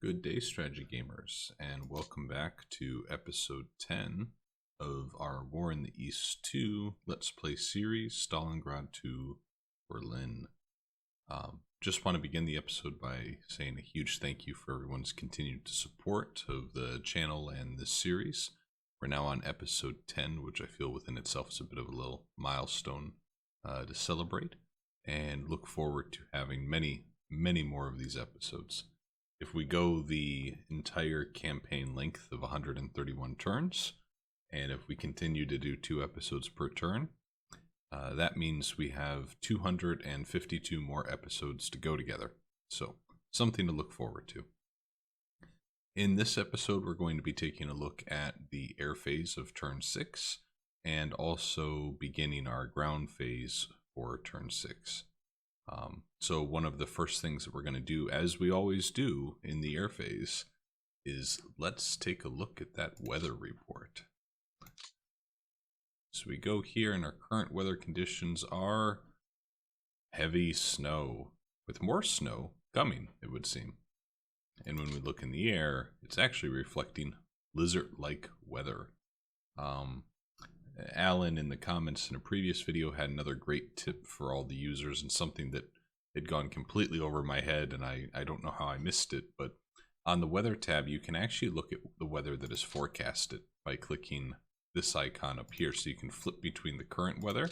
Good day, strategy gamers, and welcome back to episode 10 of our War in the East 2 Let's Play series, Stalingrad to Berlin. Just want to begin the episode by saying a huge thank you for everyone's continued support of the channel and this series. We're now on episode 10, which I feel within itself is a bit of a little milestone to celebrate, and look forward to having many more of these episodes. If we go the entire campaign length of 131 turns, and if we continue to do 2 episodes per turn, that means we have 252 more episodes to go together. So, something to look forward to. In this episode, we're going to be taking a look at the air phase of turn 6, and also beginning our ground phase for turn 6. So one of the first things that we're going to do, as we always do in the air phase, is let's take a look at that weather report. So we go here, and our current weather conditions are heavy snow, with more snow coming, it would seem. And when we look in the air, it's actually reflecting blizzard-like weather. Alan in the comments in a previous video had another great tip for all the users, and something that had gone completely over my head, and I don't know how I missed it, but on the weather tab you can actually look at the weather that is forecasted by clicking this icon up here. So you can flip between the current weather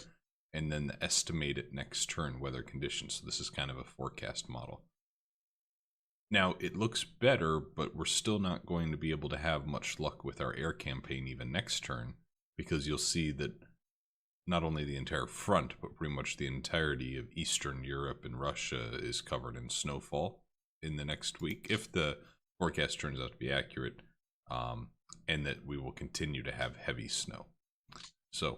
and then the estimated next turn weather conditions. So this is kind of a forecast model. Now it looks better, but we're still not going to be able to have much luck with our air campaign even next turn, because you'll see that not only the entire front, but pretty much the entirety of Eastern Europe and Russia is covered in snowfall in the next week, if the forecast turns out to be accurate, and that we will continue to have heavy snow. So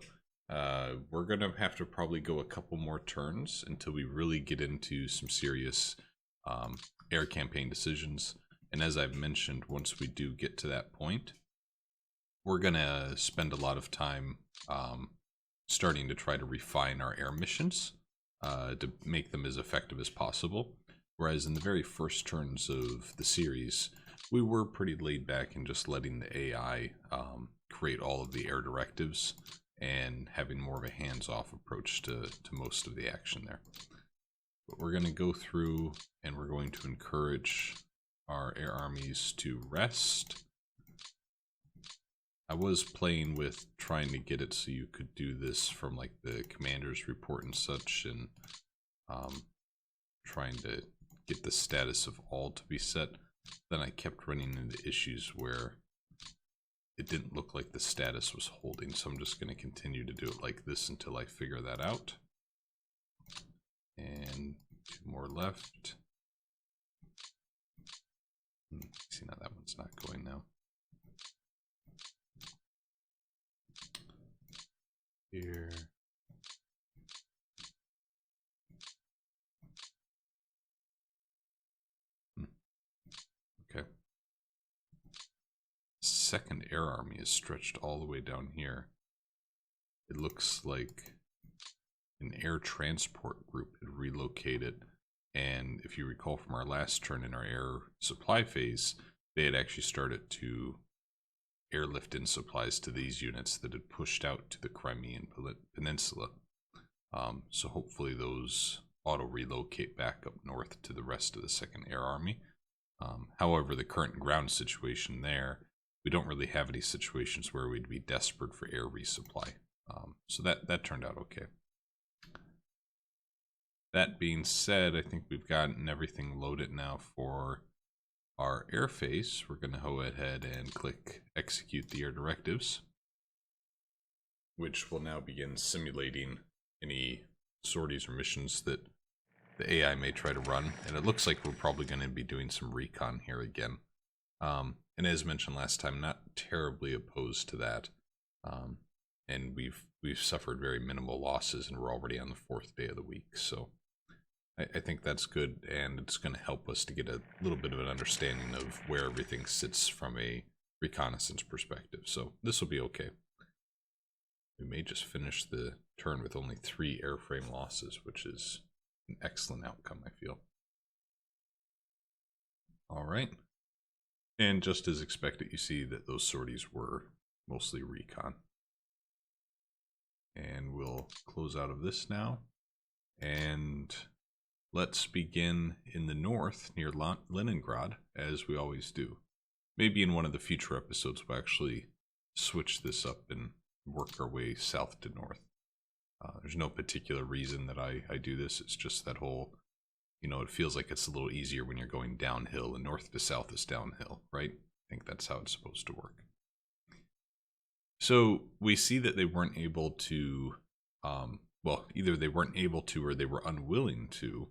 we're going to have to probably go a couple more turns until we really get into some serious air campaign decisions. And as I've mentioned, once we do get to that point, we're going to spend a lot of time starting to try to refine our air missions to make them as effective as possible. Whereas in the very first turns of the series, we were pretty laid back and just letting the AI create all of the air directives and having more of a hands-off approach to most of the action there. But we're going to go through, and we're going to encourage our air armies to rest. I was playing with trying to get it so you could do this from like the commander's report and such, and trying to get the status of all to be set. Then I kept running into issues where it didn't look like the status was holding, so I'm just going to continue to do it like this until I figure that out. And 2 more left. See, now that one's not going now. Here. Okay. Second air army is stretched all the way down here. It looks like an air transport group had relocated, and if you recall from our last turn in our air supply phase, they had actually started to airlift in supplies to these units that had pushed out to the Crimean Peninsula. So hopefully those auto-relocate back up north to the rest of the Second Air Army. However, the current ground situation there, we don't really have any situations where we'd be desperate for air resupply. So that turned out okay. That being said, I think we've gotten everything loaded now for our air phase. We're going to go ahead and click execute the air directives, which will now begin simulating any sorties or missions that the AI may try to run. And it looks like we're probably going to be doing some recon here again. And as mentioned last time, not terribly opposed to that. And we've suffered very minimal losses, and we're already on the 4th day of the week. So I think that's good, and it's going to help us to get a little bit of an understanding of where everything sits from a reconnaissance perspective. So this will be okay. We may just finish the turn with only 3 airframe losses, which is an excellent outcome, I feel. All right. And just as expected, you see that those sorties were mostly recon. And we'll close out of this now. And let's begin in the north near Leningrad, as we always do. Maybe in one of the future episodes we'll actually switch this up and work our way south to north. There's no particular reason that I do this. It's just that whole, you know, it feels like it's a little easier when you're going downhill, and north to south is downhill, right? I think that's how it's supposed to work. So we see that they weren't able to, well, either they weren't able to or they were unwilling to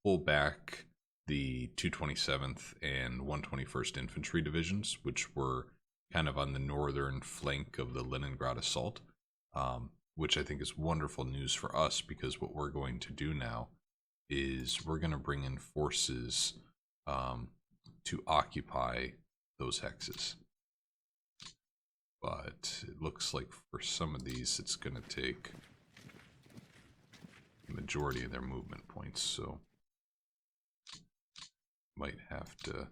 pull back the 227th and 121st Infantry Divisions, which were kind of on the northern flank of the Leningrad assault, which I think is wonderful news for us, because what we're going to do now is we're going to bring in forces to occupy those hexes. But it looks like for some of these it's going to take the majority of their movement points, so might have to...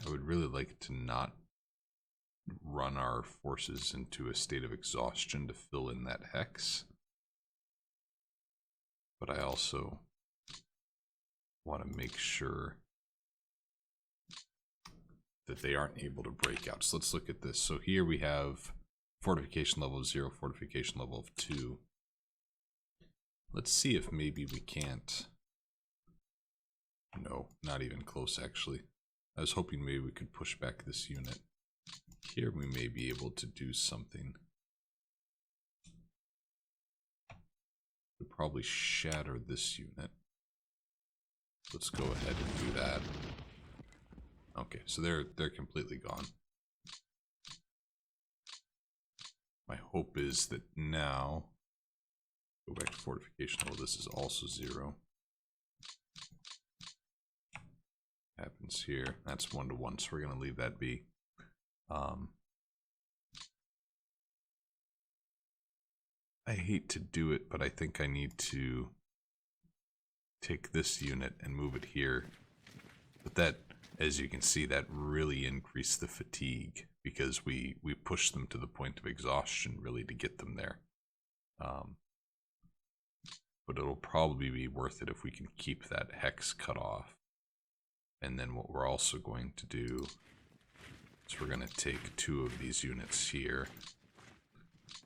I would really like to not run our forces into a state of exhaustion to fill in that hex. But I also want to make sure that they aren't able to break out. So let's look at this. So here we have fortification level of 0, fortification level of 2. Let's see if maybe we can't. No, not even close actually. I was hoping maybe we could push back this unit. Here we may be able to do something. We'll probably shatter this unit. Let's go ahead and do that. Okay, so they're completely gone. My hope is that now, go back to fortification level, this is also 0. Happens here. That's 1-to-1, so we're going to leave that be. I hate to do it, but I think I need to take this unit and move it here. But that, as you can see, that really increased the fatigue, because we pushed them to the point of exhaustion really to get them there. But it'll probably be worth it if we can keep that hex cut off. And then what we're also going to do is we're going to take 2 of these units here.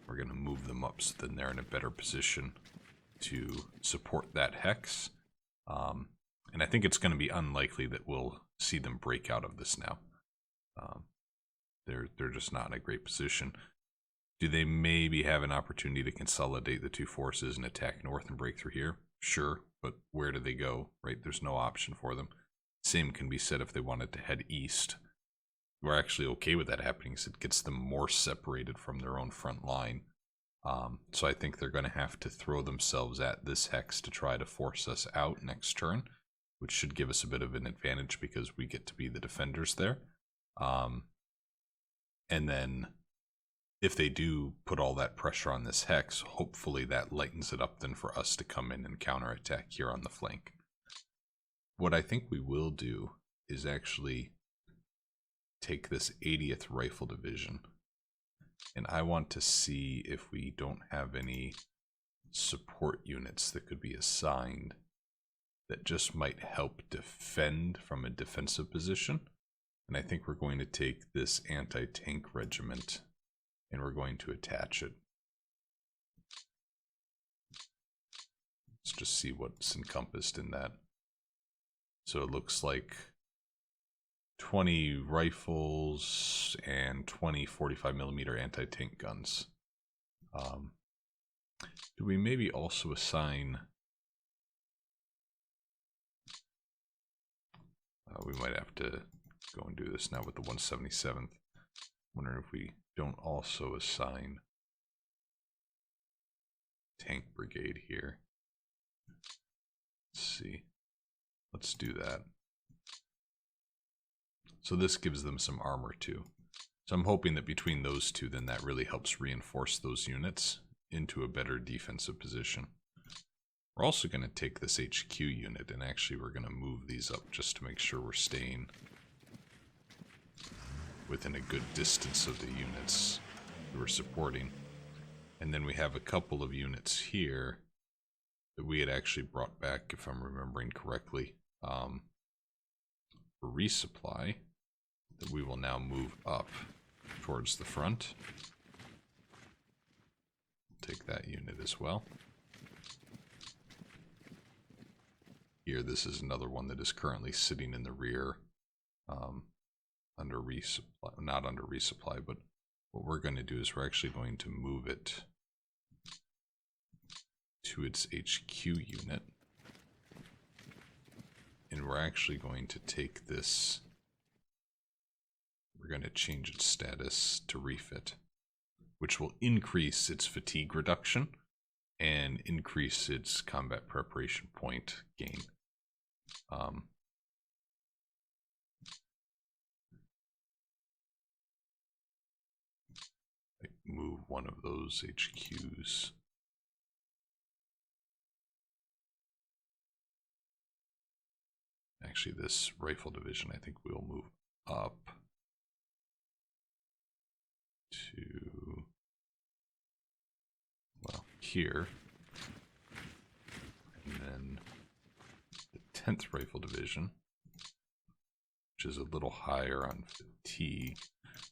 We're going to move them up so then they're in a better position to support that hex. And I think it's going to be unlikely that we'll see them break out of this now. They're just not in a great position. Do they maybe have an opportunity to consolidate the 2 forces and attack north and break through here? Sure, but where do they go, right? There's no option for them. Same can be said if they wanted to head east. We're actually okay with that happening because it gets them more separated from their own front line. So I think they're going to have to throw themselves at this hex to try to force us out next turn, which should give us a bit of an advantage because we get to be the defenders there. And then if they do put all that pressure on this hex, hopefully that lightens it up then for us to come in and counterattack here on the flank. What I think we will do is actually take this 80th Rifle Division, and I want to see if we don't have any support units that could be assigned that just might help defend from a defensive position. And I think we're going to take this anti-tank regiment and we're going to attach it. Let's just see what's encompassed in that. So it looks like 20 rifles and 20 45mm anti-tank guns. Do we maybe also assign... we might have to go and do this now with the 177th. Wondering if we don't also assign tank brigade here. Let's see. Let's do that. So this gives them some armor too. So I'm hoping that between those two, then that really helps reinforce those units into a better defensive position. We're also going to take this HQ unit, and actually we're going to move these up just to make sure we're staying within a good distance of the units we were supporting. And then we have a couple of units here that we had actually brought back, if I'm remembering correctly, for resupply, that we will now move up towards the front. Take that unit as well. Here, this is another one that is currently sitting in the rear, under resupply, not under resupply, but what we're going to do is we're actually going to move it to its HQ unit. And we're actually going to take this, we're going to change its status to refit, which will increase its fatigue reduction and increase its combat preparation point gain. Move one of those HQs. Actually, this rifle division, I think we'll move up to, well, here. And then the 10th Rifle Division, which is a little higher on fatigue.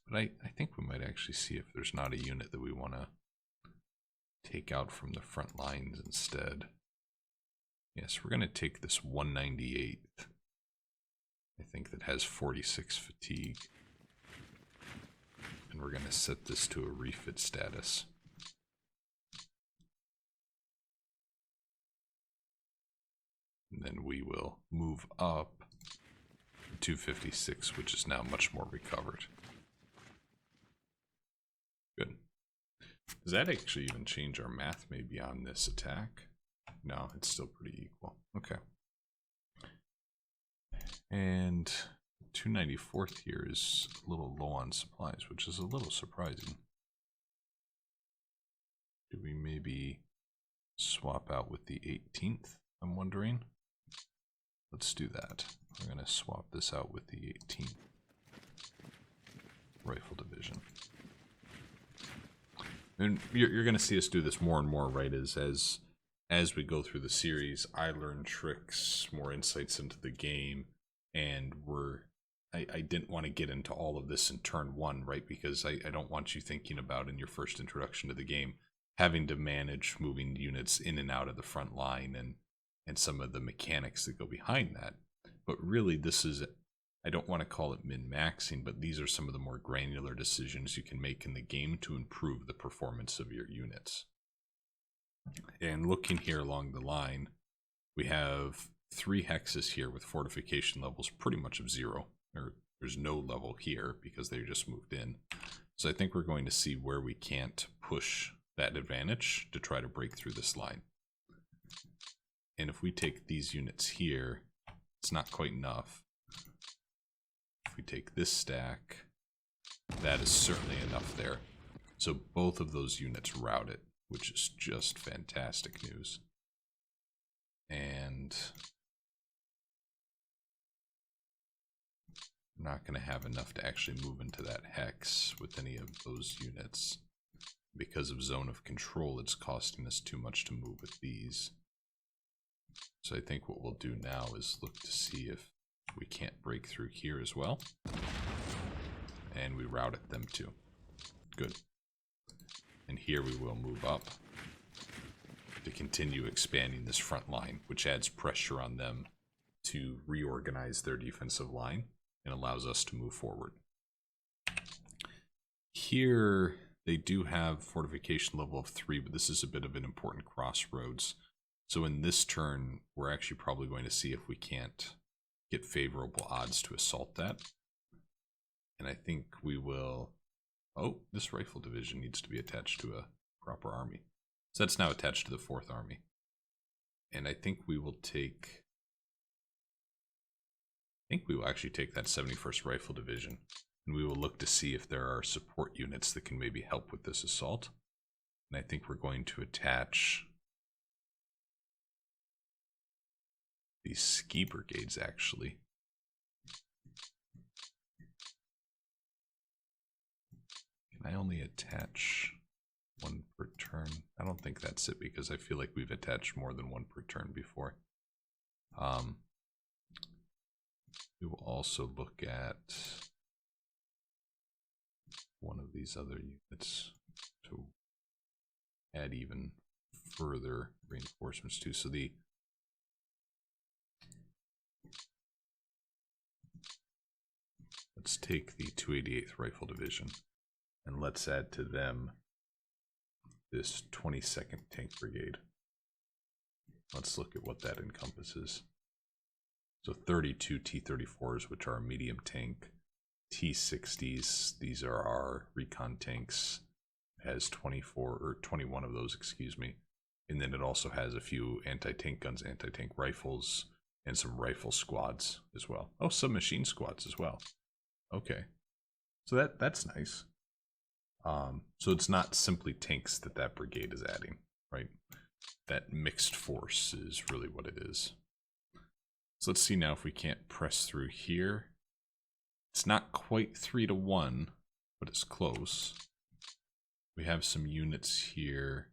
But I think we might actually see if there's not a unit that we want to take out from the front lines instead. Yes, we're going to take this 198th. I think that has 46 fatigue. And we're going to set this to a refit status. And then we will move up to 256, which is now much more recovered. Good. Does that actually even change our math maybe on this attack? No, it's still pretty equal. Okay. And 294th here is a little low on supplies, which is a little surprising. Do we maybe swap out with the 18th? I'm wondering. Let's do that. We're going to swap this out with the 18th Rifle Division. And you're going to see us do this more and more, right? As we go through the series, I learn tricks, more insights into the game, and I didn't want to get into all of this in turn one, right? Because I don't want you thinking about, in your first introduction to the game, having to manage moving units in and out of the front line and some of the mechanics that go behind that. But really, this is, I don't want to call it min-maxing, but these are some of the more granular decisions you can make in the game to improve the performance of your units. And looking here along the line, we have 3 hexes here with fortification levels pretty much of 0. There's no level here because they just moved in. So I think we're going to see where we can't push that advantage to try to break through this line. And if we take these units here, it's not quite enough. If we take this stack, that is certainly enough there. So both of those units route it, which is just fantastic news. And I'm not going to have enough to actually move into that hex with any of those units. Because of zone of control, it's costing us too much to move with these. So I think what we'll do now is look to see if we can't break through here as well. And we route at them too. Good. And here we will move up to continue expanding this front line, which adds pressure on them to reorganize their defensive line and allows us to move forward. Here they do have fortification level of 3, but this is a bit of an important crossroads. So in this turn, we're actually probably going to see if we can't get favorable odds to assault that. And I think we will... Oh, this rifle division needs to be attached to a proper army. So that's now attached to the 4th Army. And I think we will take... I think we will actually take that 71st Rifle Division. And we will look to see if there are support units that can maybe help with this assault. And I think we're going to attach these ski brigades, actually. Can I only attach one per turn? I don't think that's it, because I feel like we've attached more than one per turn before. We will also look at one of these other units to add even further reinforcements to. So let's take the 288th Rifle Division and let's add to them this 22nd Tank Brigade. Let's look at what that encompasses. So 32 T-34s, which are medium tank, T-60s, these are our recon tanks, it has 24 or 21 of those, excuse me. And then it also has a few anti-tank guns, anti-tank rifles, and some rifle squads as well. Oh, submachine squads as well. Okay, so that's nice. So it's not simply tanks that brigade is adding, right? That mixed force is really what it is. So let's see now if we can't press through here. It's not quite 3-1, but it's close. We have some units here.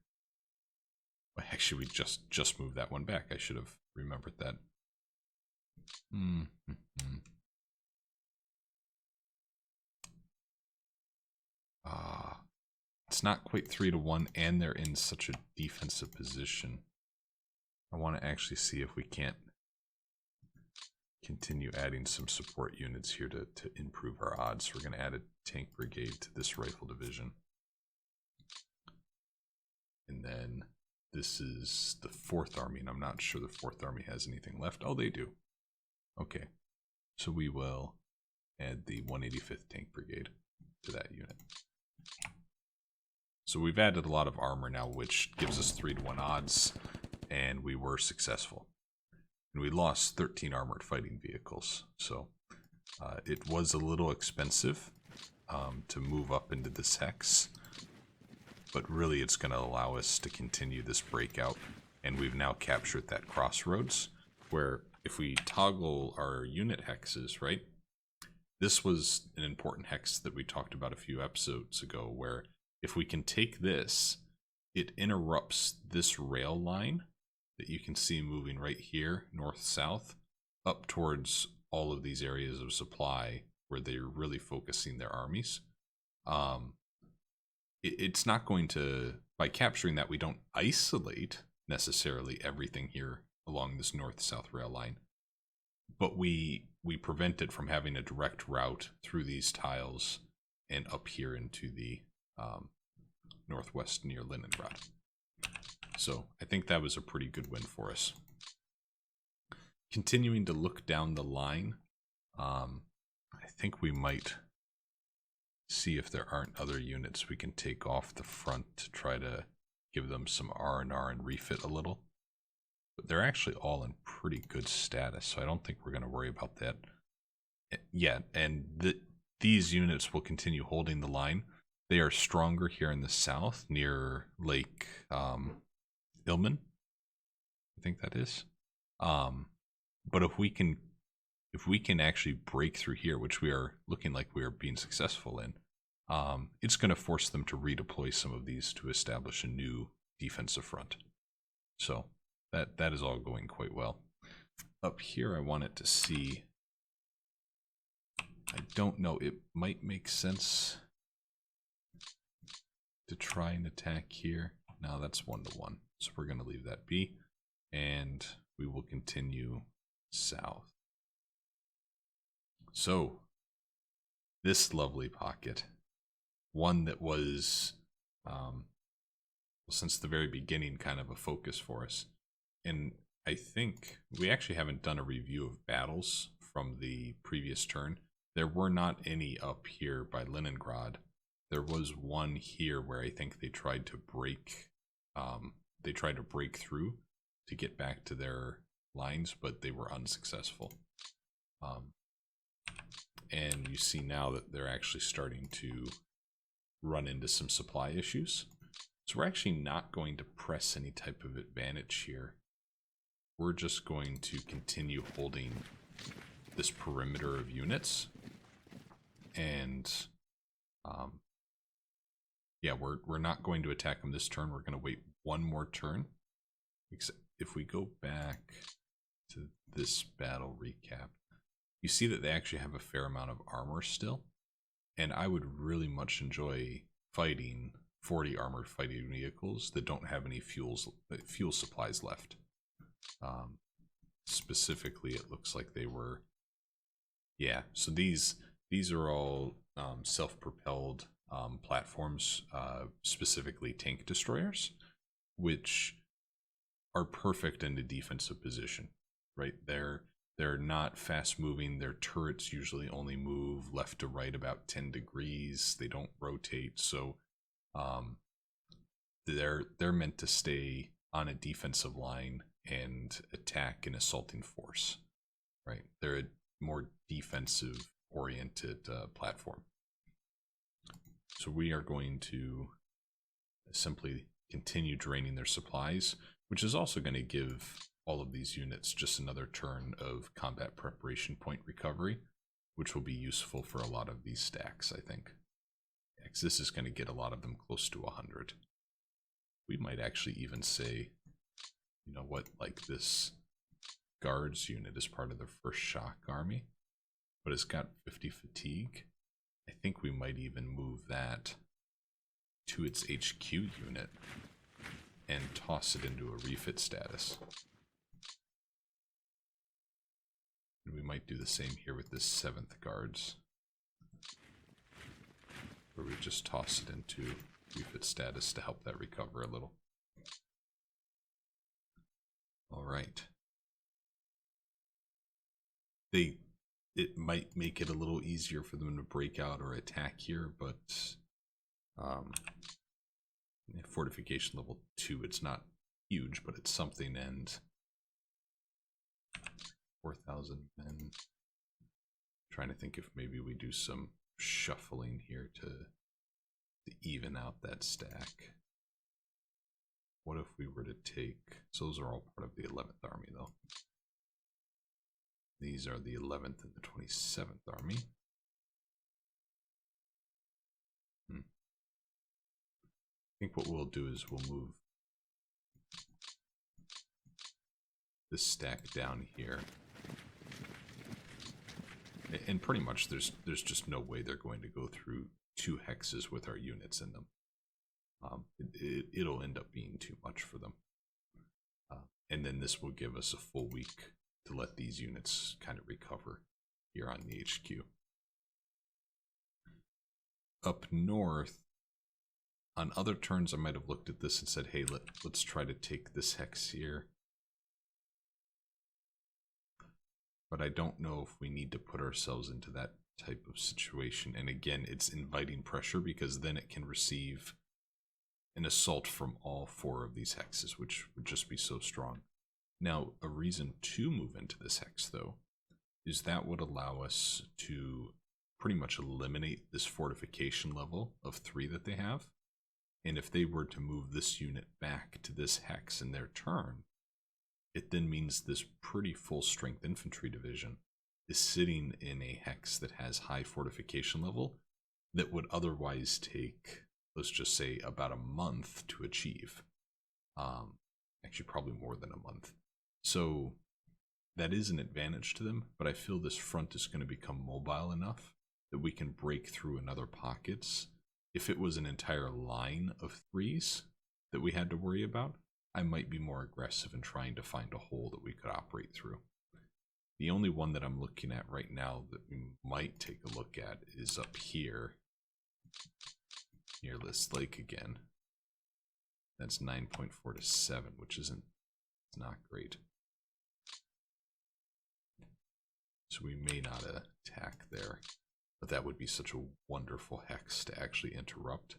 Well, actually, we just moved that one back. I should have remembered that. It's not quite 3-1, and they're in such a defensive position. I want to actually see if we can't continue adding some support units here to improve our odds. So we're going to add a tank brigade to this rifle division. And then this is the 4th Army, and I'm not sure the 4th Army has anything left. Oh, they do. Okay. So we will add the 185th Tank Brigade to that unit. So we've added a lot of armor now, which gives us 3-1 odds, and we were successful. And we lost 13 armored fighting vehicles, so it was a little expensive to move up into this hex, but really it's going to allow us to continue this breakout, and we've now captured that crossroads, where if we toggle our unit hexes, right, this was an important hex that we talked about a few episodes ago, where if we can take this, it interrupts this rail line that you can see moving right here, north-south, up towards all of these areas of supply where they're really focusing their armies. It's not going to, by capturing that, we don't isolate necessarily everything here along this north-south rail line, but we prevent it from having a direct route through these tiles and up here into the northwest near Stalingrad. So I think that was a pretty good win for us. Continuing to look down the line, I think we might see if there aren't other units we can take off the front to try to give them some R&R and refit a little. But they're actually all in pretty good status, so I don't think we're going to worry about that yet. And these units will continue holding the line. They are stronger here in the south near Lake Ilmen, I think that is. But if we can actually break through here, which we are looking like we are being successful in, it's going to force them to redeploy some of these to establish a new defensive front. So that is all going quite well. Up here, I wanted to see. I don't know. It might make sense to try and attack here. No, that's 1-1. So we're going to leave that be, and we will continue south. So this lovely pocket, one that was since the very beginning kind of a focus for us, and I think we actually haven't done a review of battles from the previous turn. There were not any up here by Stalingrad. There was one here where I think they tried to break through to get back to their lines, but they were unsuccessful. And you see now that they're actually starting to run into some supply issues. So we're actually not going to press any type of advantage here. we're just going to continue holding this perimeter of units. And yeah, we're not going to attack them this turn. We're going to wait one more turn. Except if we go back to this battle recap, you see that they actually have a fair amount of armor still. And I would really much enjoy fighting 40 armored fighting vehicles that don't have any fuel supplies left. Specifically, it looks like they were, yeah. So these are all self-propelled platforms, specifically tank destroyers, which are perfect in a defensive position, right? They're not fast moving. Their turrets usually only move left to right about 10 degrees. They don't rotate, so they're meant to stay on a defensive line and attack an assaulting force, right? They're a more defensive oriented platform. So we are going to simply continue draining their supplies, which is also going to give all of these units just another turn of combat preparation point recovery, which will be useful for a lot of these stacks, I think. Yeah, 'cause this is going to get a lot of them close to 100. We might actually even say, you know what, like this guards unit is part of the first shock army, but it's got 50 fatigue. I think we might even move that to its HQ unit and toss it into a refit status. And we might do the same here with this 7th guards, where we just toss it into refit status to help that recover a little. All right. It might make it a little easier for them to break out or attack here, but fortification level 2, it's not huge, but it's something. And 4,000 men. I'm trying to think if maybe we do some shuffling here to even out that stack. What if we were to take, so those are all part of the 11th army though. These are the 11th and the 27th army. I think what we'll do is we'll move this stack down here. And pretty much there's just no way they're going to go through 2 hexes with our units in them. It'll end up being too much for them. And then this will give us a full week to let these units kind of recover here on the HQ. Up north, on other turns I might have looked at this and said, hey, let's try to take this hex here. But I don't know if we need to put ourselves into that type of situation. And again, it's inviting pressure because then it can receive an assault from all 4 of these hexes, which would just be so strong. Now, a reason to move into this hex, though, is that would allow us to pretty much eliminate this fortification level of 3 that they have. And if they were to move this unit back to this hex in their turn, it then means this pretty full strength infantry division is sitting in a hex that has high fortification level that would otherwise take, let's just say, about a month to achieve. Actually, probably more than a month. So that is an advantage to them, but I feel this front is going to become mobile enough that we can break through in other pockets. If it was an entire line of 3s that we had to worry about, I might be more aggressive in trying to find a hole that we could operate through. The only one that I'm looking at right now that we might take a look at is up here near this lake again. That's 9.4 to 7, which it's not great. So we may not attack there, but that would be such a wonderful hex to actually interrupt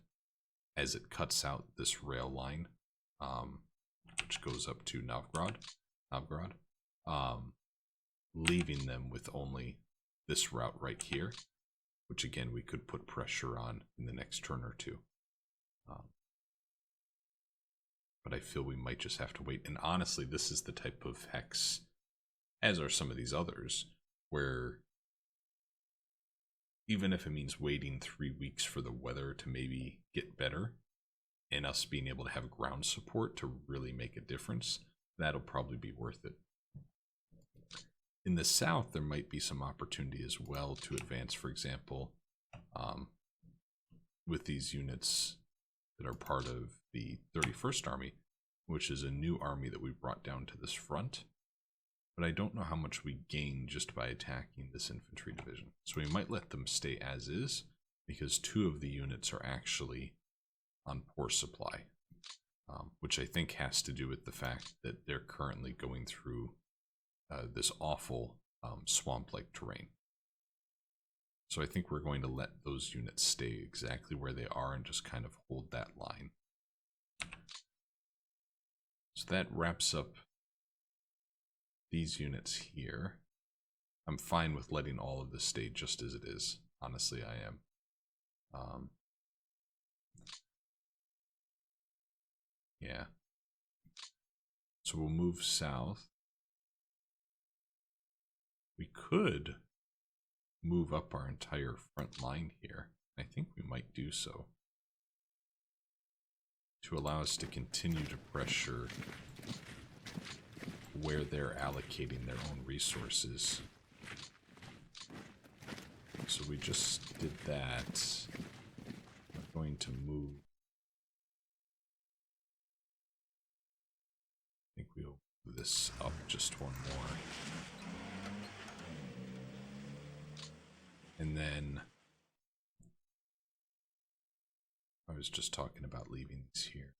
as it cuts out this rail line, which goes up to Novgorod, leaving them with only this route right here, which again we could put pressure on in the next turn or 2. but I feel we might just have to wait. And honestly, this is the type of hex, as are some of these others, where even if it means waiting 3 weeks for the weather to maybe get better and us being able to have ground support to really make a difference, that'll probably be worth it. In the south, there might be some opportunity as well to advance, for example, with these units that are part of the 31st Army, which is a new army that we brought down to this front. But I don't know how much we gain just by attacking this infantry division. So we might let them stay as is, because 2 of the units are actually on poor supply, which I think has to do with the fact that they're currently going through this awful swamp-like terrain. So I think we're going to let those units stay exactly where they are and just kind of hold that line. So that wraps up these units here. I'm fine with letting all of this stay just as it is. Honestly, I am. Yeah. So we'll move south. We could move up our entire front line here. I think we might do so, to allow us to continue to pressure where they're allocating their own resources. So we just did that. We're going to move. I think we'll move this up just one more. And then I was just talking about leaving these here,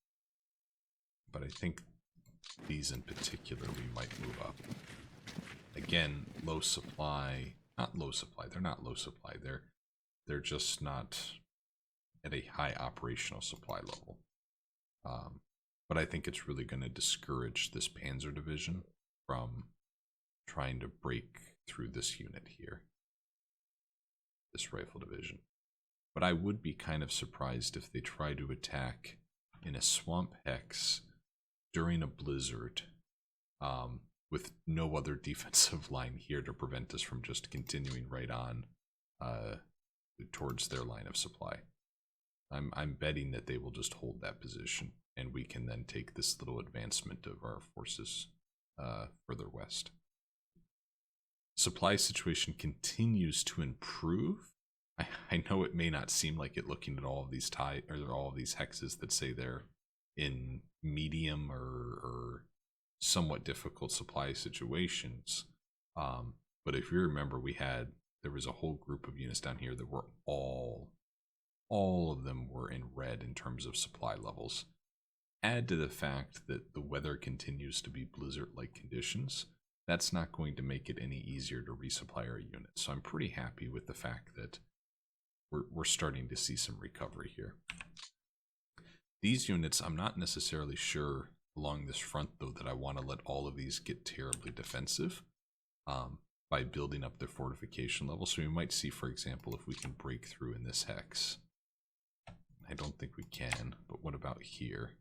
but I think these in particular we might move up. Again, low supply, not low supply, they're not low supply, they're just not at a high operational supply level. But I think it's really going to discourage this Panzer division from trying to break through this unit here, this rifle division. But I would be kind of surprised if they try to attack in a swamp hex during a blizzard, with no other defensive line here to prevent us from just continuing right on towards their line of supply. I'm betting that they will just hold that position, and we can then take this little advancement of our forces further west. Supply situation continues to improve. I know it may not seem like it looking at all of these all of these hexes that say they're in medium or somewhat difficult supply situations. But if you remember, there was a whole group of units down here that were all of them were in red in terms of supply levels. Add to the fact that the weather continues to be blizzard-like conditions, that's not going to make it any easier to resupply our units. So I'm pretty happy with the fact that we're starting to see some recovery here. These units, I'm not necessarily sure along this front, though, that I want to let all of these get terribly defensive by building up their fortification level. So we might see, for example, if we can break through in this hex. I don't think we can, but what about here?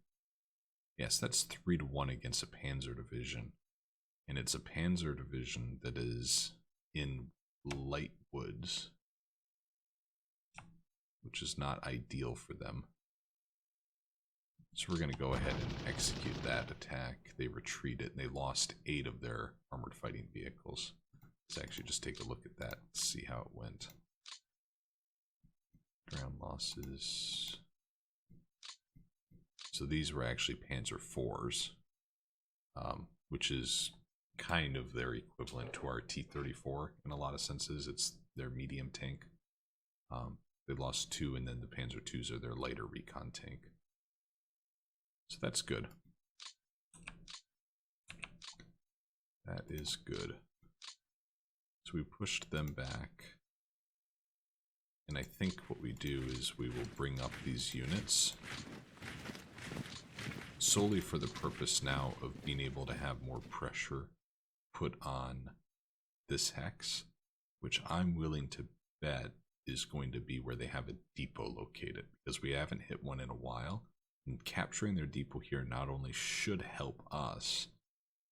Yes, that's 3-1 against a Panzer division. And it's a Panzer division that is in light woods, which is not ideal for them. So we're going to go ahead and execute that attack. They retreated, and they lost 8 of their armored fighting vehicles. Let's actually just take a look at that, see how it went. Ground losses. So these were actually Panzer IVs, which is kind of their equivalent to our T-34 in a lot of senses. It's their medium tank. They lost 2, and then the Panzer IIs are their lighter recon tank. So that's good. That is good. So we pushed them back. And I think what we do is we will bring up these units solely for the purpose now of being able to have more pressure put on this hex, which I'm willing to bet is going to be where they have a depot located, because we haven't hit one in a while. And capturing their depot here not only should help us,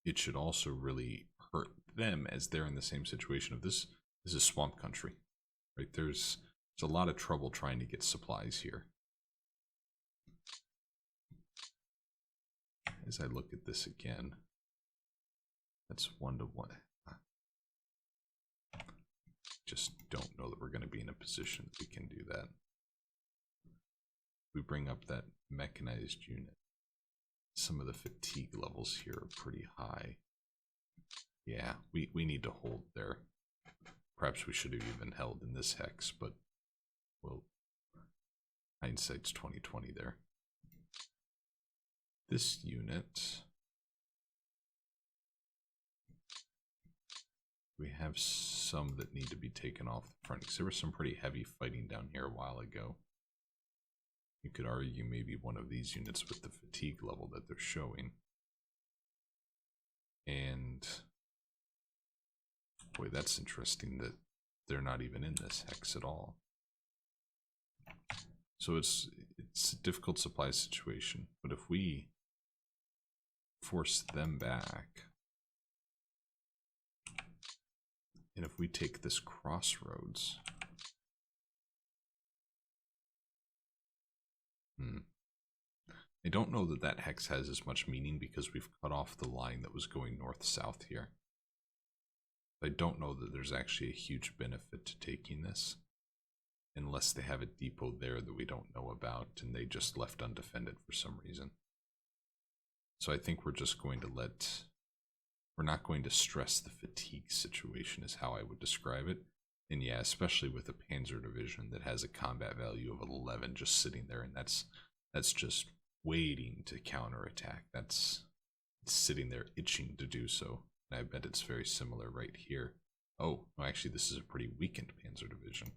it should also really hurt them, as they're in the same situation of this is swamp country, right? There's a lot of trouble trying to get supplies here. As I look at this again, that's 1-to-1. Just don't know that we're going to be in a position that we can do that. We bring up that mechanized unit. Some of the fatigue levels here are pretty high. Yeah, we need to hold there. Perhaps we should have even held in this hex, but well, hindsight's 20/20 there. This unit, we have some that need to be taken off the front, because there was some pretty heavy fighting down here a while ago. You could argue maybe one of these units with the fatigue level that they're showing. And boy, that's interesting that they're not even in this hex at all. So it's a difficult supply situation, but if we force them back, and if we take this crossroads, I don't know that that hex has as much meaning because we've cut off the line that was going north-south here. I don't know that there's actually a huge benefit to taking this, unless they have a depot there that we don't know about and they just left undefended for some reason. So I think we're just going to we're not going to stress the fatigue situation is how I would describe it. And yeah, especially with a Panzer division that has a combat value of 11 just sitting there, and that's just waiting to counterattack. It's sitting there itching to do so. And I bet it's very similar right here. Oh, no, actually this is a pretty weakened Panzer division.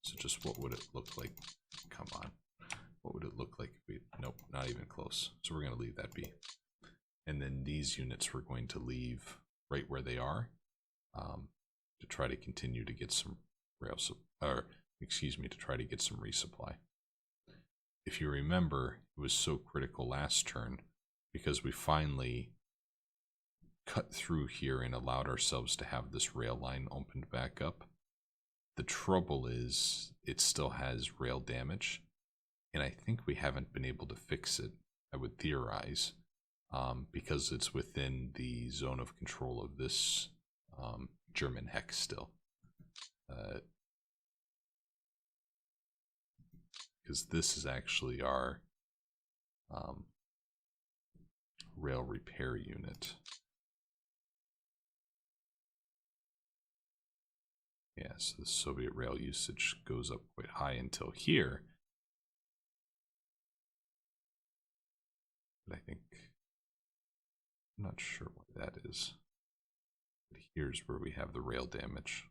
So just what would it look like? Come on. What would it look like if we... Nope, not even close. So we're going to leave that be. And then these units we're going to leave right where they are to try to continue to get some to try to get some resupply. If you remember, it was so critical last turn because we finally cut through here and allowed ourselves to have this rail line opened back up. The trouble is it still has rail damage, and I think we haven't been able to fix it, I would theorize, because it's within the zone of control of this German hex still. Because this is actually our rail repair unit. Yeah, so the Soviet rail usage goes up quite high until here. But I think, I'm not sure why that is. But here's where we have the rail damage.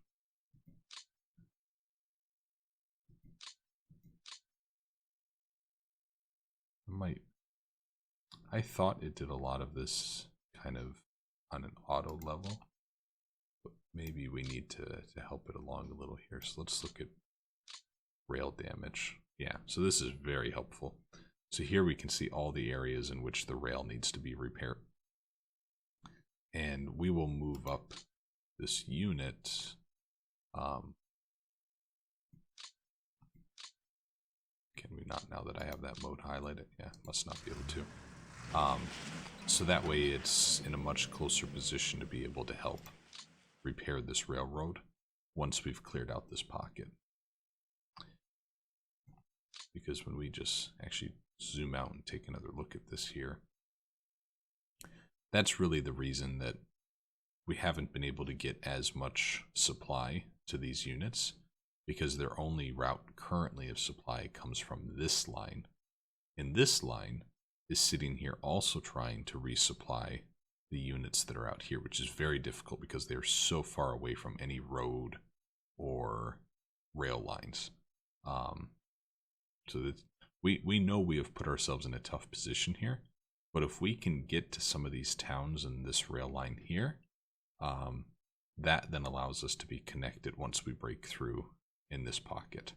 I thought it did a lot of this kind of on an auto level, but maybe we need to help it along a little here. So let's look at rail damage. Yeah, so this is very helpful. So here we can see all the areas in which the rail needs to be repaired. And we will move up this unit. Can we not, now that I have that mode highlighted? Yeah, must not be able to. So that way it's in a much closer position to be able to help repair this railroad once we've cleared out this pocket. Because when we just actually zoom out and take another look at this here, that's really the reason that we haven't been able to get as much supply to these units, because their only route currently of supply comes from this line. And this line is sitting here also trying to resupply the units that are out here, which is very difficult because they're so far away from any road or rail lines. So that we know we have put ourselves in a tough position here, but if we can get to some of these towns and this rail line here, that then allows us to be connected once we break through in this pocket.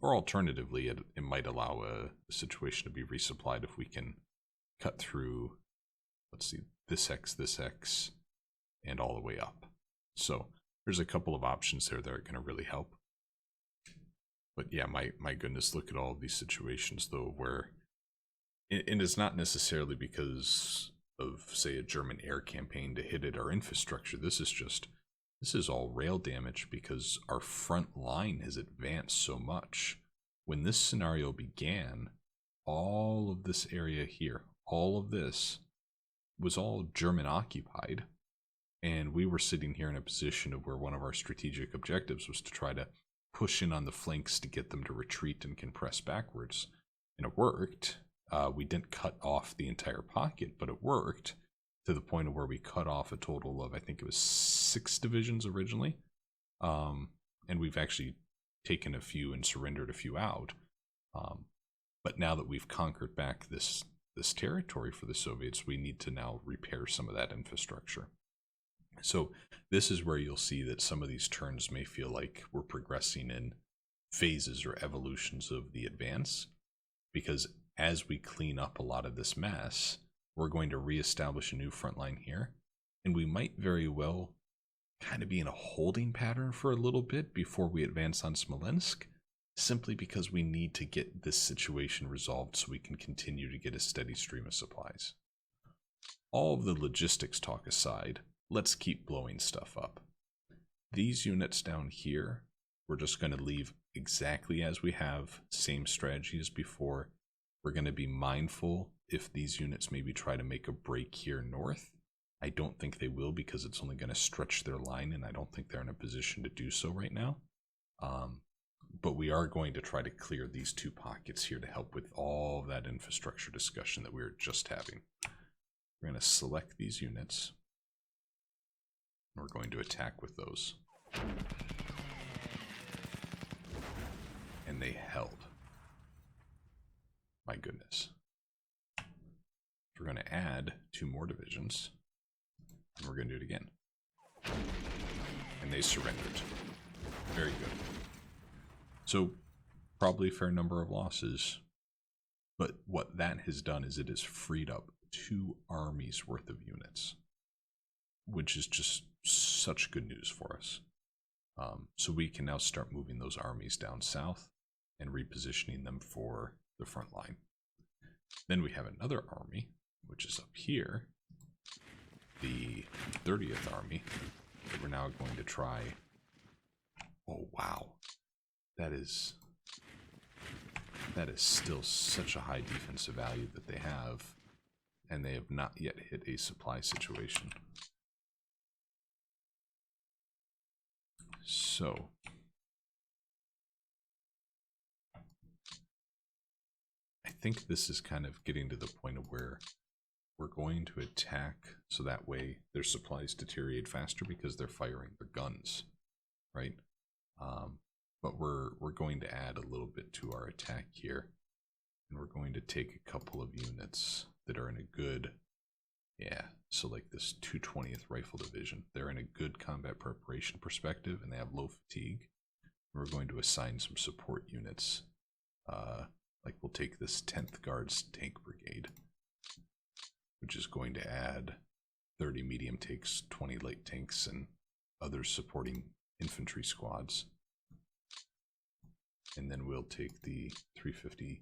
Or alternatively, it might allow a situation to be resupplied if we can cut through, let's see, this X, and all the way up. So there's a couple of options there that are going to really help. But yeah, my goodness, look at all of these situations, though, where, and it's not necessarily because of, say, a German air campaign to hit at our infrastructure. This is all rail damage because our front line has advanced so much. When this scenario began, all of this area here, all of this was all German occupied. And we were sitting here in a position of where one of our strategic objectives was to try to push in on the flanks to get them to retreat and compress backwards. And it worked. We didn't cut off the entire pocket, but it worked to the point of where we cut off a total of, I think it was 6 divisions originally. And we've actually taken a few and surrendered a few out. But now that we've conquered back this territory for the Soviets, we need to now repair some of that infrastructure. So this is where you'll see that some of these turns may feel like we're progressing in phases or evolutions of the advance, because as we clean up a lot of this mess, we're going to reestablish a new front line here, and we might very well kind of be in a holding pattern for a little bit before we advance on Smolensk, simply because we need to get this situation resolved so we can continue to get a steady stream of supplies. All of the logistics talk aside, let's keep blowing stuff up. These units down here, we're just going to leave exactly as we have, same strategy as before. We're going to be mindful if these units maybe try to make a break here north. I don't think they will, because it's only going to stretch their line, and I don't think they're in a position to do so right now. But we are going to try to clear these 2 pockets here to help with all of that infrastructure discussion that we were just having. We're going to select these units. We're going to attack with those. And they held. My goodness. We're going to add 2 more divisions. And we're going to do it again. And they surrendered. Very good. So, probably a fair number of losses. But what that has done is it has freed up 2 armies worth of units, which is just such good news for us. So we can now start moving those armies down south and repositioning them for the front line. Then we have another army, which is up here, the 30th Army, that we're now going to try. Oh, wow. That is still such a high defensive value that they have, and they have not yet hit a supply situation. So, I think this is kind of getting to the point of where we're going to attack, so that way their supplies deteriorate faster because they're firing their guns, right? But we're going to add a little bit to our attack here, and we're going to take a couple of units that are in a good, so like this 220th Rifle Division, they're in a good combat preparation perspective, and they have low fatigue. We're going to assign some support units, like we'll take this 10th Guards Tank Brigade, which is going to add 30 medium tanks, 20 light tanks, and other supporting infantry squads. And then we'll take the 375th,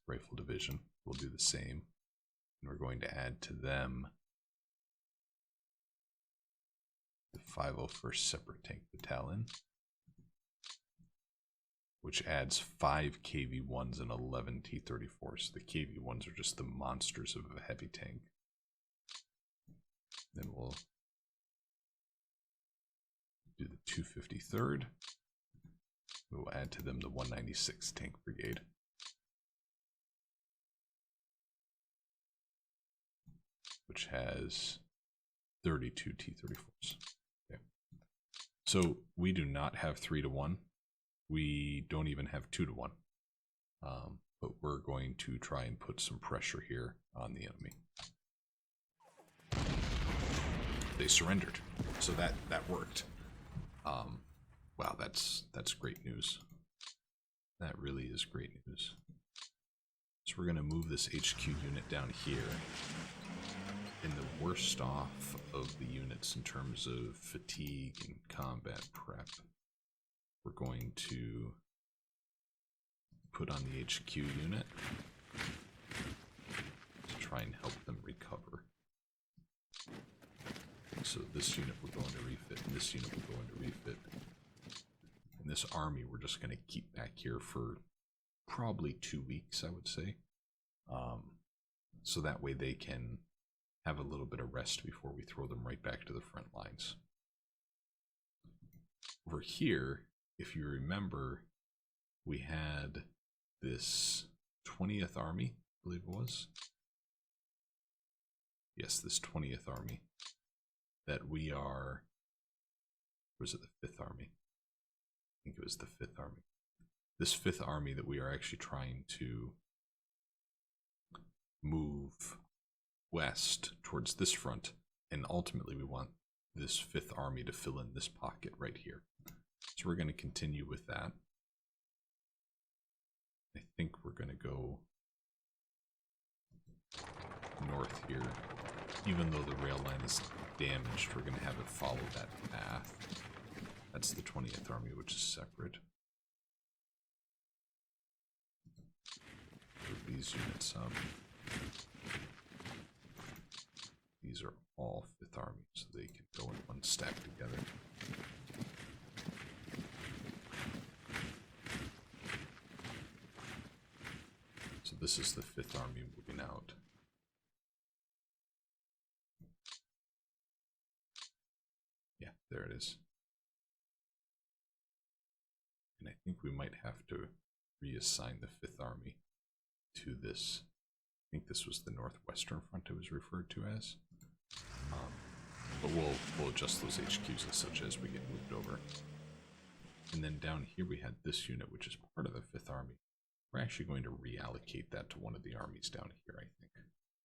Rifle Division. We'll do the same. And we're going to add to them the 501st Separate Tank Battalion, which adds 5 KV-1s and 11 T-34s. The KV-1s are just the monsters of a heavy tank. Then we'll do the 253rd. We'll add to them the 196th Tank Brigade. Which has 32 T-34s. Okay. So we do not have 3-to-1. We don't even have 2-to-1. But we're going to try and put some pressure here on the enemy. They surrendered, so that worked. Wow, that's great news. That really is great news. So we're going to move this HQ unit down here. In the worst off of the units in terms of fatigue and combat prep, we're going to put on the HQ unit to try and help them recover. So this unit will go into refit, and this unit will go into refit. And this army we're just going to keep back here for probably 2 weeks, I would say. So that way they can have a little bit of rest before we throw them right back to the front lines. Over here, if you remember, we had this 20th Army, I believe it was. Yes, this 20th Army that we are, or was it the 5th Army? I think it was the 5th Army. This 5th Army that we are actually trying to move west towards this front, and ultimately we want this 5th Army to fill in this pocket right here. So we're going to continue with that. I think we're going to go north here. Even though the rail line is damaged, we're going to have it follow that path. That's the 20th Army, which is separate. Move these units up. These are all 5th Army, so they can go in one stack together. So this is the 5th Army moving out. Yeah, there it is. And I think we might have to reassign the 5th Army to this. I think this was the Northwestern Front it was referred to as. But we'll adjust those HQs and such as we get moved over. And then down here we had this unit, which is part of the 5th Army. We're actually going to reallocate that to one of the armies down here, I think.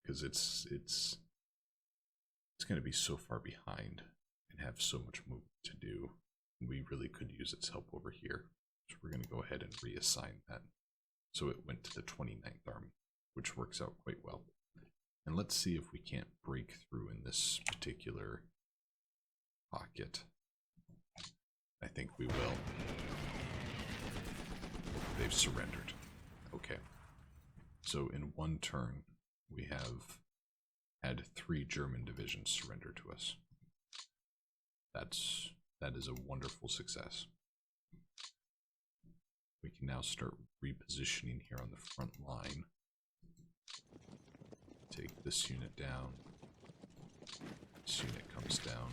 Because it's going to be so far behind and have so much movement to do. And we really could use its help over here. So we're going to go ahead and reassign that. So it went to the 29th Army, which works out quite well. And let's see if we can't break through in this particular pocket. I think we will. They've surrendered. Okay. So in one turn, we have had 3 German divisions surrender to us. That is a wonderful success. We can now start repositioning here on the front line. Take this unit down. This unit comes down.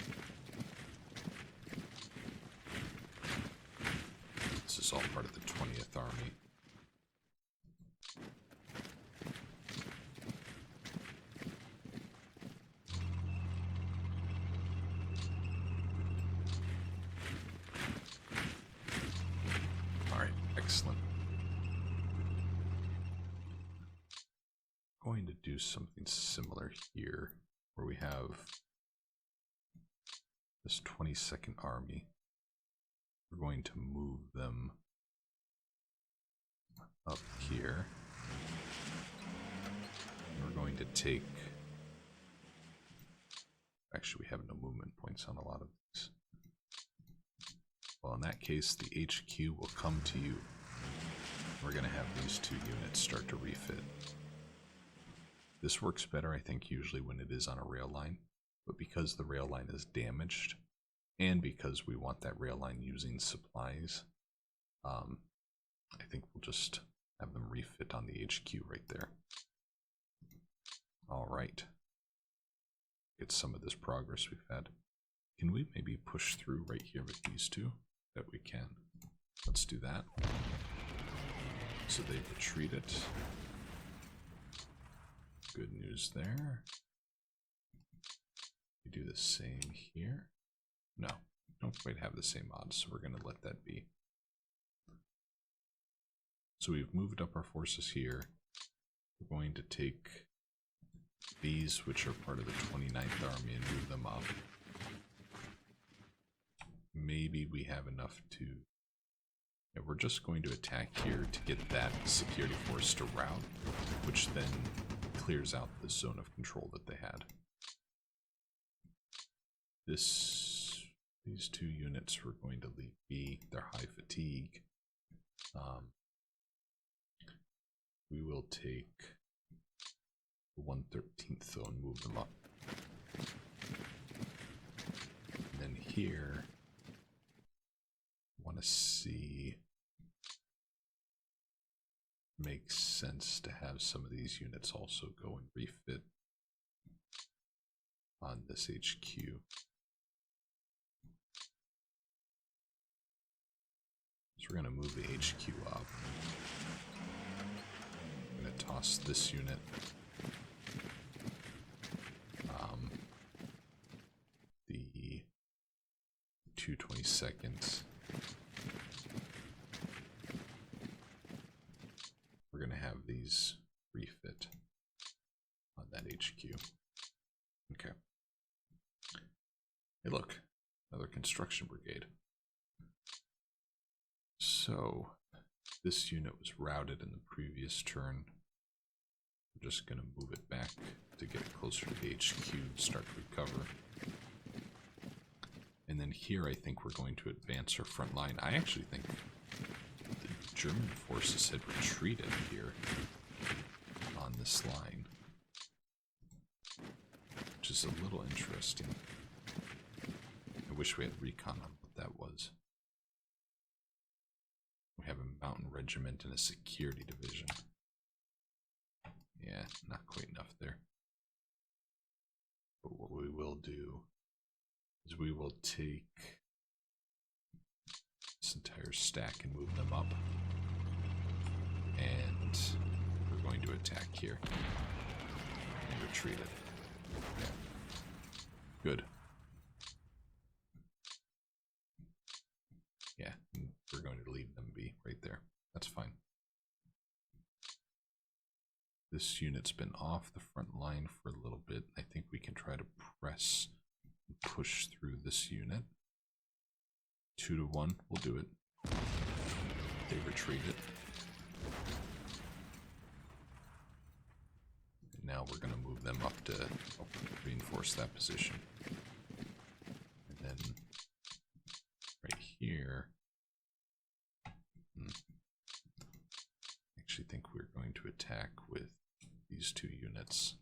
This is all part of the 20th Army. All right, excellent. Going to do something similar here, where we have this 22nd Army. We're going to move them up here. And we're going to take... Actually, we have no movement points on a lot of these. Well, in that case, the HQ will come to you. We're going to have these 2 units start to refit. This works better, I think, usually when it is on a rail line. But because the rail line is damaged, and because we want that rail line using supplies, I think we'll just have them refit on the HQ right there. All right. Get some of this progress we've had. Can we maybe push through right here with these 2? That we can. Let's do that. So they retreated. Good news there. We do the same here. No, don't quite have the same odds, so we're going to let that be. So we've moved up our forces here. We're going to take these, which are part of the 29th Army, and move them up. Maybe maybe we have enough to... Yeah, we're just going to attack here to get that security force to rout, which then clears out the zone of control that they had. These two units we're going to leave be. They're high fatigue. We will take the 113th though and move them up. And then here, I want to see, makes sense to have some of these units also go and refit on this HQ. So we're going to move the HQ up. I'm going to toss this unit. The 222nd. We're going to have these refit on that HQ. Okay. Hey, look, another construction brigade. So, this unit was routed in the previous turn. We're just going to move it back to get it closer to the HQ and start to recover. And then here I think we're going to advance our front line. I actually think the German forces had retreated here on this line, which is a little interesting. I wish we had recon on what that was. We have a mountain regiment and a security division. Yeah, not quite enough there. But what we will do is we will take this entire stack and move them up. And we're going to attack here. And retreat it. Okay. Good. Yeah, we're going to leave them be right there. That's fine. This unit's been off the front line for a little bit. I think we can try to press and push through this unit. 2 to 1, we'll do it. They retreat it. And now we're going to move them up to help reinforce that position. And then right here, I actually think we're going to attack with these two units.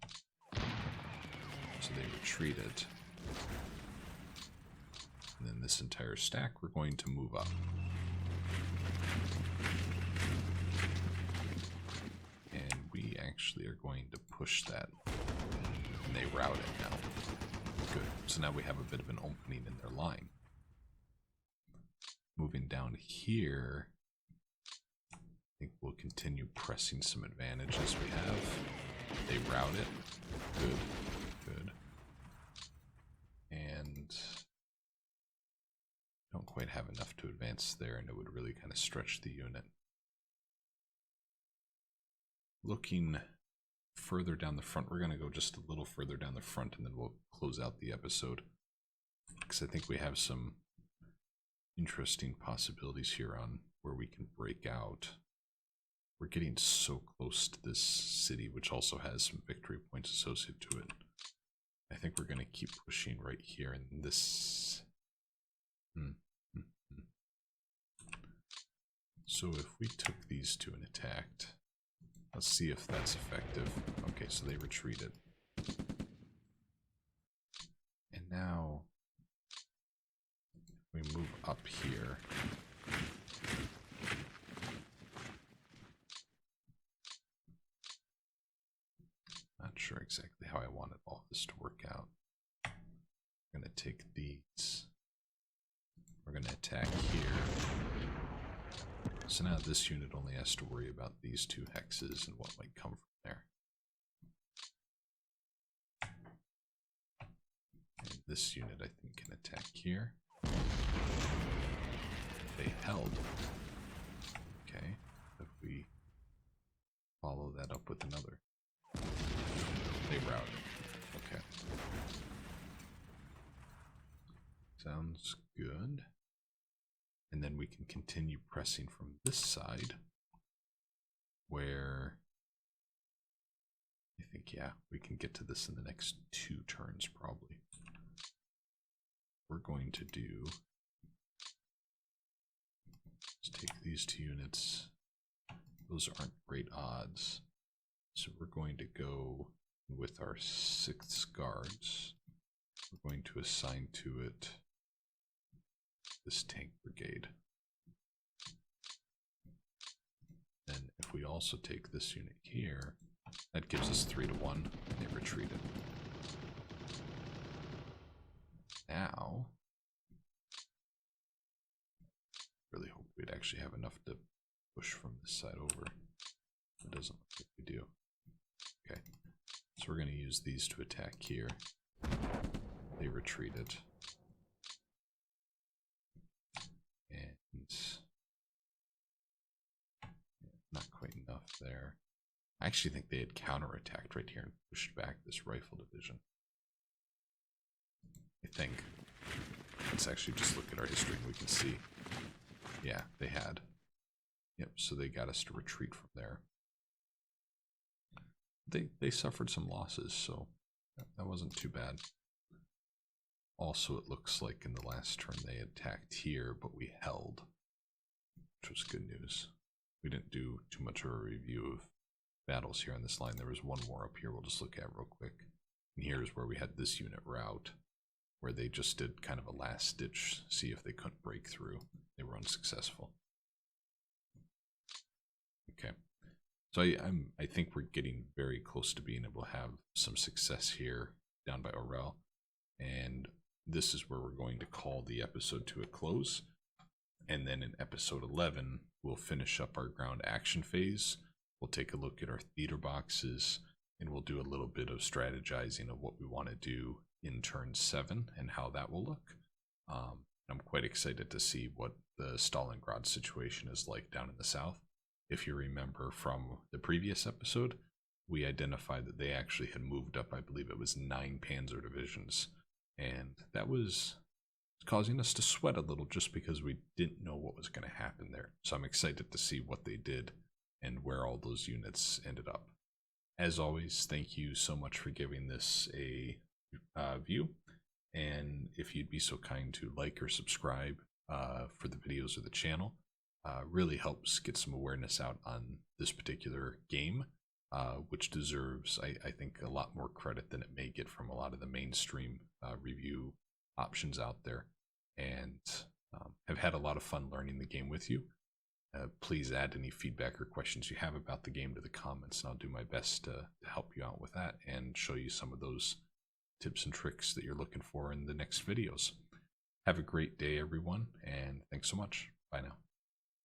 So they retreat it. And then this entire stack we're going to move up. And we actually are going to push that. And they rout it now. Good. So now we have a bit of an opening in their line. Moving down here, I think we'll continue pressing some advantages we have. They rout it. Good. Good. And don't quite have enough to advance there, and it would really kind of stretch the unit. Looking further down the front, we're going to go just a little further down the front, and then we'll close out the episode. Because I think we have some interesting possibilities here on where we can break out. We're getting so close to this city, which also has some victory points associated to it. I think we're going to keep pushing right here in this. So if we took these two and attacked, let's see if that's effective. Okay, so they retreated. And now we move up here. Not sure exactly how I wanted all this to work out. I'm going to take these. We're going to attack here. So now this unit only has to worry about these two hexes and what might come from there. And this unit, I think, can attack here. They held. Okay, if we follow that up with another. They routed. Okay. Sounds good. And then we can continue pressing from this side, where I think, yeah, we can get to this in the next 2 turns probably. We're going to do, let's take these 2 units. Those aren't great odds. So we're going to go with our 6th guards. We're going to assign to it this tank brigade. And if we also take this unit here, that gives us 3-1. They retreated. Now, really hope we'd actually have enough to push from this side over. It doesn't look like we do. Okay, so we're going to use these to attack here. They retreated. And not quite enough there. I actually think they had counterattacked right here and pushed back this rifle division. I think. Let's actually just look at our history and we can see. Yeah, they had. Yep, so they got us to retreat from there. They suffered some losses, so that wasn't too bad. Also, it looks like in the last turn they attacked here, but we held, which was good news. We didn't do too much of a review of battles here on this line. There was one more up here we'll just look at real quick. And here's where we had this unit rout, where they just did kind of a last ditch, see if they couldn't break through. They were unsuccessful. Okay, so I think we're getting very close to being able to have some success here down by Orel, and this is where we're going to call the episode to a close. And then in episode 11, we'll finish up our ground action phase. We'll take a look at our theater boxes, and we'll do a little bit of strategizing of what we want to do in turn 7 and how that will look. I'm quite excited to see what the Stalingrad situation is like down in the south. If you remember from the previous episode, we identified that they actually had moved up, I believe it was 9 panzer divisions. And that was causing us to sweat a little just because we didn't know what was going to happen there. So I'm excited to see what they did and where all those units ended up. As always, thank you so much for giving this a view. And if you'd be so kind to like or subscribe for the videos of the channel, really helps get some awareness out on this particular game, which deserves, I think, a lot more credit than it may get from a lot of the mainstream review options out there. And have had a lot of fun learning the game with you. Please add any feedback or questions you have about the game to the comments, and I'll do my best to help you out with that and show you some of those tips and tricks that you're looking for in the next videos. Have a great day, everyone, and thanks so much. Bye now.